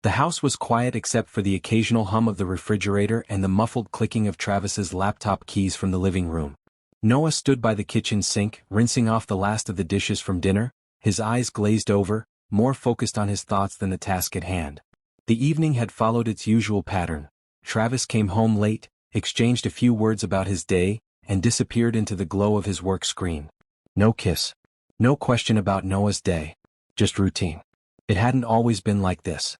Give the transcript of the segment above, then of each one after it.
The house was quiet except for the occasional hum of the refrigerator and the muffled clicking of Travis's laptop keys from the living room. Noah stood by the kitchen sink, rinsing off the last of the dishes from dinner, his eyes glazed over, more focused on his thoughts than the task at hand. The evening had followed its usual pattern. Travis came home late, exchanged a few words about his day, and disappeared into the glow of his work screen. No kiss. No question about Noah's day. Just routine. It hadn't always been like this.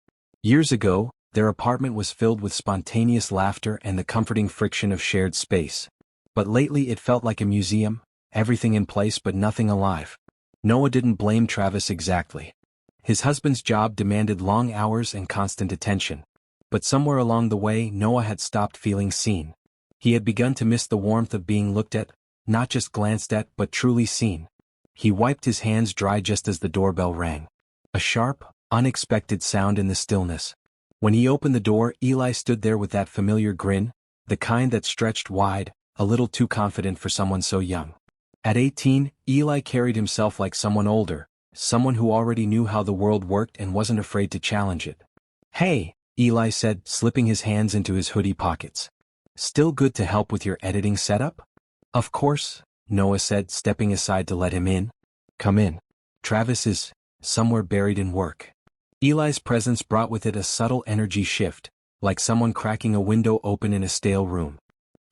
Years ago, their apartment was filled with spontaneous laughter and the comforting friction of shared space. But lately it felt like a museum, everything in place but nothing alive. Noah didn't blame Travis exactly. His husband's job demanded long hours and constant attention. But somewhere along the way Noah had stopped feeling seen. He had begun to miss the warmth of being looked at, not just glanced at but truly seen. He wiped his hands dry just as the doorbell rang. A sharp, unexpected sound in the stillness. When he opened the door, Eli stood there with that familiar grin, the kind that stretched wide, a little too confident for someone so young. At 18, Eli carried himself like someone older, someone who already knew how the world worked and wasn't afraid to challenge it. "Hey," Eli said, slipping his hands into his hoodie pockets. "Still good to help with your editing setup?" "Of course," Noah said, stepping aside to let him in. "Come in. Travis is somewhere buried in work." Eli's presence brought with it a subtle energy shift, like someone cracking a window open in a stale room.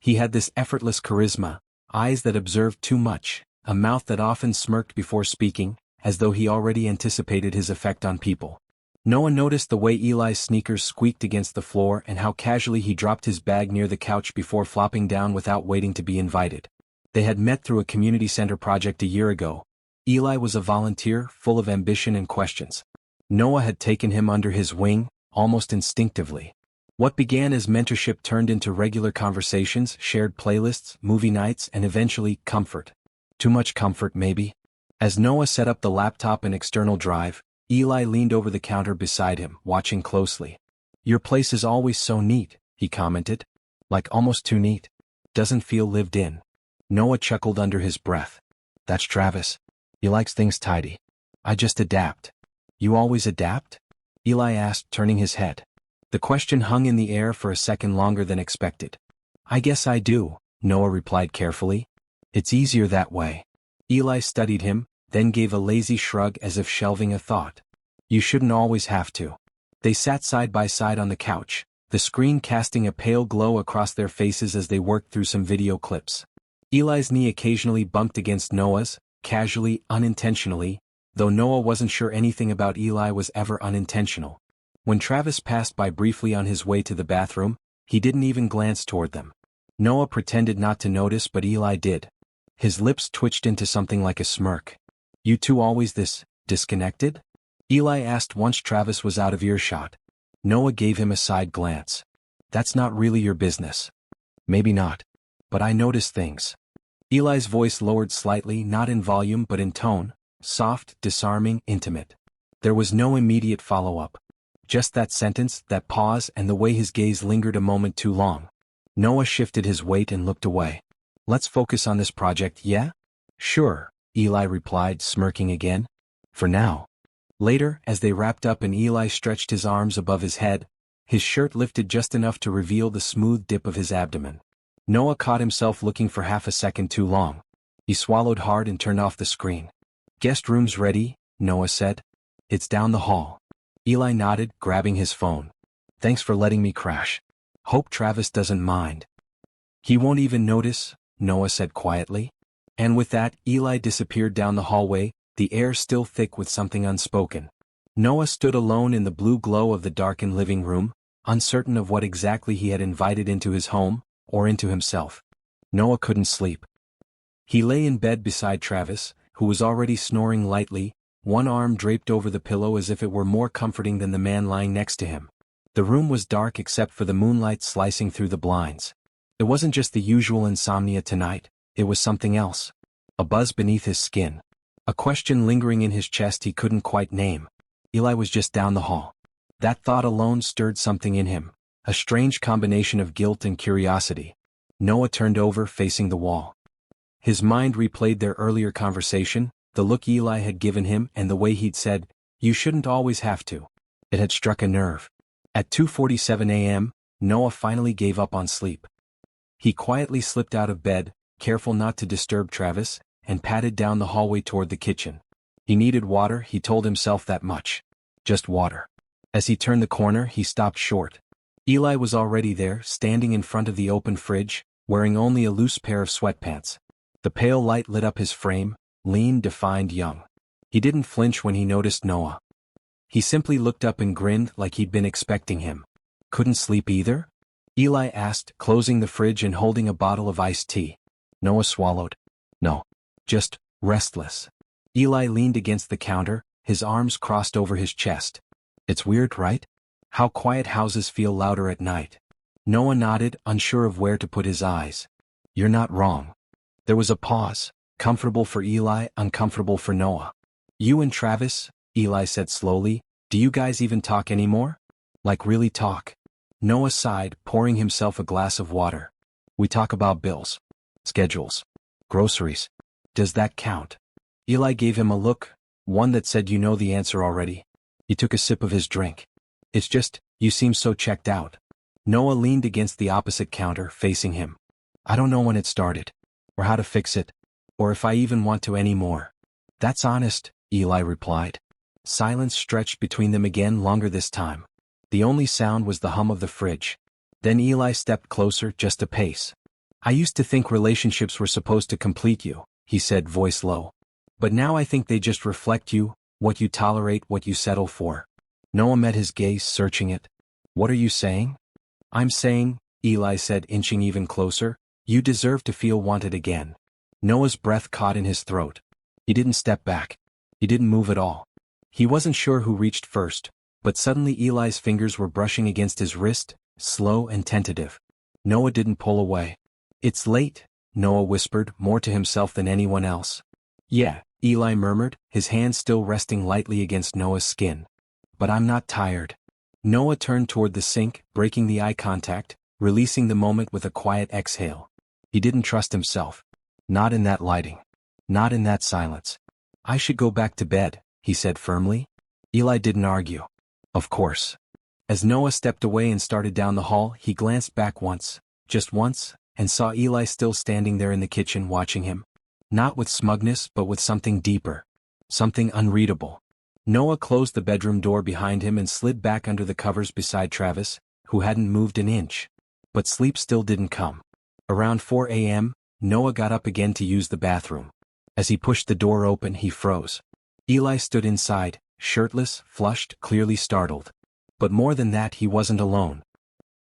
He had this effortless charisma, eyes that observed too much, a mouth that often smirked before speaking, as though he already anticipated his effect on people. Noah noticed the way Eli's sneakers squeaked against the floor and how casually he dropped his bag near the couch before flopping down without waiting to be invited. They had met through a community center project a year ago. Eli was a volunteer, full of ambition and questions. Noah had taken him under his wing, almost instinctively. What began as mentorship turned into regular conversations, shared playlists, movie nights, and eventually, comfort. Too much comfort, maybe? As Noah set up the laptop and external drive, Eli leaned over the counter beside him, watching closely. "Your place is always so neat," he commented. "Like almost too neat. Doesn't feel lived in." Noah chuckled under his breath. "That's Travis. He likes things tidy. I just adapt." "You always adapt?" Eli asked, turning his head. The question hung in the air for a second longer than expected. "I guess I do," Noah replied carefully. "It's easier that way." Eli studied him, then gave a lazy shrug as if shelving a thought. "You shouldn't always have to." They sat side by side on the couch, the screen casting a pale glow across their faces as they worked through some video clips. Eli's knee occasionally bumped against Noah's, casually, unintentionally, though Noah wasn't sure anything about Eli was ever unintentional. When Travis passed by briefly on his way to the bathroom, he didn't even glance toward them. Noah pretended not to notice, but Eli did. His lips twitched into something like a smirk. "You two always this disconnected?" Eli asked once Travis was out of earshot. Noah gave him a side glance. "That's not really your business." "Maybe not. But I notice things." Eli's voice lowered slightly, not in volume but in tone, soft, disarming, intimate. There was no immediate follow-up. Just that sentence, that pause, and the way his gaze lingered a moment too long. Noah shifted his weight and looked away. "Let's focus on this project, yeah?" "Sure," Eli replied, smirking again. "For now." Later, as they wrapped up and Eli stretched his arms above his head, his shirt lifted just enough to reveal the smooth dip of his abdomen. Noah caught himself looking for half a second too long. He swallowed hard and turned off the screen. "Guest room's ready," Noah said. "It's down the hall." Eli nodded, grabbing his phone. "Thanks for letting me crash. Hope Travis doesn't mind." "He won't even notice," Noah said quietly. And with that, Eli disappeared down the hallway, the air still thick with something unspoken. Noah stood alone in the blue glow of the darkened living room, uncertain of what exactly he had invited into his home, or into himself. Noah couldn't sleep. He lay in bed beside Travis, who was already snoring lightly, one arm draped over the pillow as if it were more comforting than the man lying next to him. The room was dark except for the moonlight slicing through the blinds. It wasn't just the usual insomnia tonight, it was something else. A buzz beneath his skin. A question lingering in his chest he couldn't quite name. Eli was just down the hall. That thought alone stirred something in him, a strange combination of guilt and curiosity. Noah turned over, facing the wall. His mind replayed their earlier conversation, the look Eli had given him and the way he'd said, "You shouldn't always have to." It had struck a nerve. At 2:47 a.m., Noah finally gave up on sleep. He quietly slipped out of bed, careful not to disturb Travis, and padded down the hallway toward the kitchen. He needed water, he told himself that much. Just water. As he turned the corner, he stopped short. Eli was already there, standing in front of the open fridge, wearing only a loose pair of sweatpants. The pale light lit up his frame, lean, defined, young. He didn't flinch when he noticed Noah. He simply looked up and grinned like he'd been expecting him. Couldn't sleep either? Eli asked, closing the fridge and holding a bottle of iced tea. Noah swallowed. No. Just restless. Eli leaned against the counter, his arms crossed over his chest. It's weird, right? How quiet houses feel louder at night. Noah nodded, unsure of where to put his eyes. You're not wrong. There was a pause, comfortable for Eli, uncomfortable for Noah. You and Travis, Eli said slowly, do you guys even talk anymore? Like really talk? Noah sighed, pouring himself a glass of water. We talk about bills. Schedules. Groceries. Does that count? Eli gave him a look, one that said you know the answer already. He took a sip of his drink. It's just, you seem so checked out. Noah leaned against the opposite counter, facing him. I don't know when it started. Or how to fix it. Or if I even want to anymore. That's honest, Eli replied. Silence stretched between them again, longer this time. The only sound was the hum of the fridge. Then Eli stepped closer, just a pace. I used to think relationships were supposed to complete you, he said, voice low. But now I think they just reflect you, what you tolerate, what you settle for. Noah met his gaze, searching it. What are you saying? I'm saying, Eli said, inching even closer, you deserve to feel wanted again. Noah's breath caught in his throat. He didn't step back. He didn't move at all. He wasn't sure who reached first, but suddenly Eli's fingers were brushing against his wrist, slow and tentative. Noah didn't pull away. It's late, Noah whispered, more to himself than anyone else. Yeah, Eli murmured, his hand still resting lightly against Noah's skin. But I'm not tired. Noah turned toward the sink, breaking the eye contact, releasing the moment with a quiet exhale. He didn't trust himself. Not in that lighting. Not in that silence. I should go back to bed, he said firmly. Eli didn't argue. Of course. As Noah stepped away and started down the hall, he glanced back once, just once, and saw Eli still standing there in the kitchen watching him. Not with smugness, but with something deeper. Something unreadable. Noah closed the bedroom door behind him and slid back under the covers beside Travis, who hadn't moved an inch. But sleep still didn't come. Around 4 a.m., Noah got up again to use the bathroom. As he pushed the door open, he froze. Eli stood inside, shirtless, flushed, clearly startled. But more than that, he wasn't alone.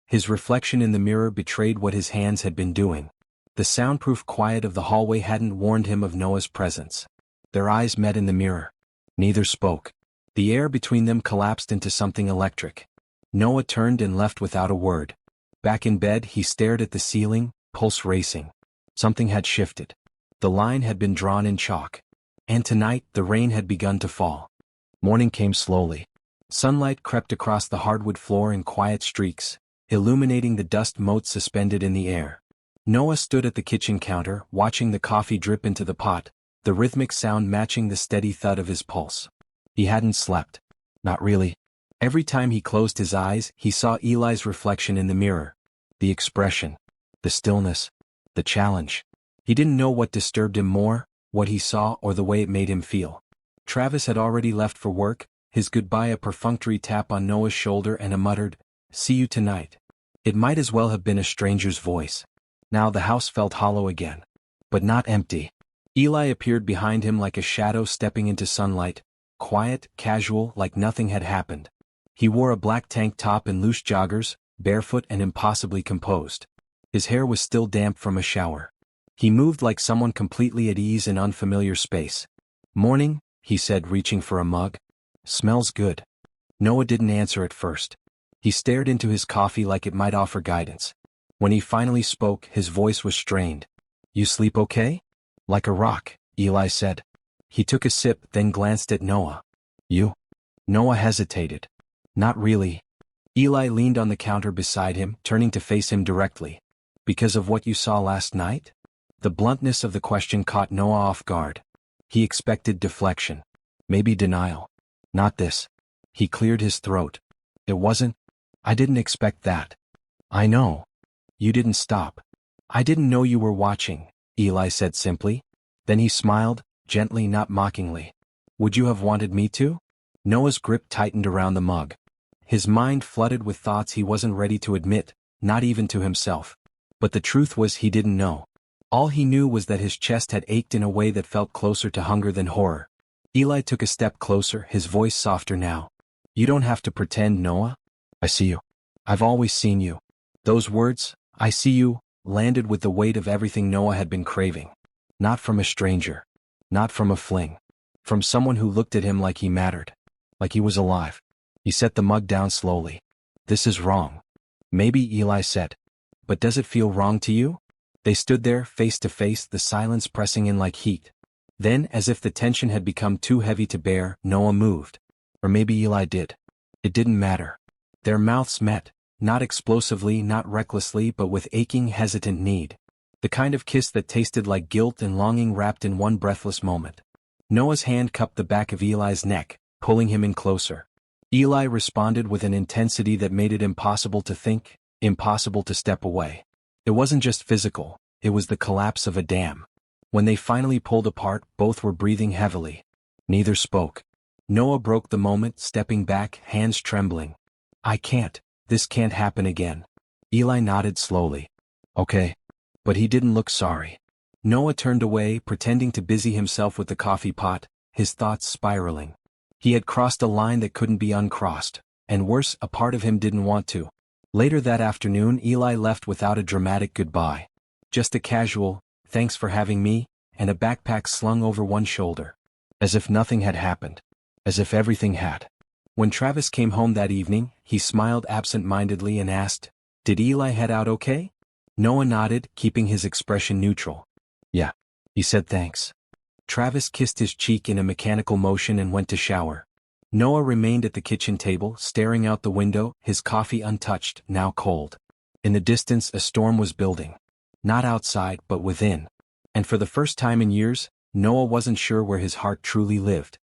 His reflection in the mirror betrayed what his hands had been doing. The soundproof quiet of the hallway hadn't warned him of Noah's presence. Their eyes met in the mirror. Neither spoke. The air between them collapsed into something electric. Noah turned and left without a word. Back in bed, he stared at the ceiling, pulse racing. Something had shifted. The line had been drawn in chalk. And tonight, the rain had begun to fall. Morning came slowly. Sunlight crept across the hardwood floor in quiet streaks, illuminating the dust motes suspended in the air. Noah stood at the kitchen counter, watching the coffee drip into the pot, the rhythmic sound matching the steady thud of his pulse. He hadn't slept. Not really. Every time he closed his eyes, he saw Eli's reflection in the mirror. The expression. The stillness. The challenge. He didn't know what disturbed him more, what he saw or the way it made him feel. Travis had already left for work, his goodbye a perfunctory tap on Noah's shoulder and a muttered, "See you tonight." It might as well have been a stranger's voice. Now the house felt hollow again. But not empty. Eli appeared behind him like a shadow stepping into sunlight, quiet, casual, like nothing had happened. He wore a black tank top and loose joggers, barefoot and impossibly composed. His hair was still damp from a shower. He moved like someone completely at ease in unfamiliar space. "Morning," he said, reaching for a mug. "Smells good." Noah didn't answer at first. He stared into his coffee like it might offer guidance. When he finally spoke, his voice was strained. "You sleep okay?" "Like a rock," Eli said. He took a sip, then glanced at Noah. "You?" Noah hesitated. "Not really." Eli leaned on the counter beside him, turning to face him directly. "Because of what you saw last night?" The bluntness of the question caught Noah off guard. He expected deflection. Maybe denial. Not this. He cleared his throat. "It wasn't I didn't expect that. I know. You didn't stop. I didn't know you were watching, Eli said simply. Then he smiled, gently, not mockingly. Would you have wanted me to? Noah's grip tightened around the mug. His mind flooded with thoughts he wasn't ready to admit, not even to himself. But the truth was he didn't know. All he knew was that his chest had ached in a way that felt closer to hunger than horror. Eli took a step closer, his voice softer now. You don't have to pretend, Noah. I see you. I've always seen you. Those words, I see you, landed with the weight of everything Noah had been craving. Not from a stranger. Not from a fling. From someone who looked at him like he mattered. Like he was alive. He set the mug down slowly. This is wrong. Maybe, Eli said. But does it feel wrong to you? They stood there, face to face, the silence pressing in like heat. Then, as if the tension had become too heavy to bear, Noah moved. Or maybe Eli did. It didn't matter. Their mouths met, not explosively, not recklessly, but with aching, hesitant need. The kind of kiss that tasted like guilt and longing wrapped in one breathless moment. Noah's hand cupped the back of Eli's neck, pulling him in closer. Eli responded with an intensity that made it impossible to think, impossible to step away. It wasn't just physical, it was the collapse of a dam. When they finally pulled apart, both were breathing heavily. Neither spoke. Noah broke the moment, stepping back, hands trembling. I can't. This can't happen again. Eli nodded slowly. Okay. But he didn't look sorry. Noah turned away, pretending to busy himself with the coffee pot, his thoughts spiraling. He had crossed a line that couldn't be uncrossed, and worse, a part of him didn't want to. Later that afternoon, Eli left without a dramatic goodbye. Just a casual, thanks for having me, and a backpack slung over one shoulder. As if nothing had happened. As if everything had. When Travis came home that evening, he smiled absent-mindedly and asked, Did Eli head out okay? Noah nodded, keeping his expression neutral. Yeah. He said thanks. Travis kissed his cheek in a mechanical motion and went to shower. Noah remained at the kitchen table, staring out the window, his coffee untouched, now cold. In the distance, a storm was building. Not outside, but within. And for the first time in years, Noah wasn't sure where his heart truly lived.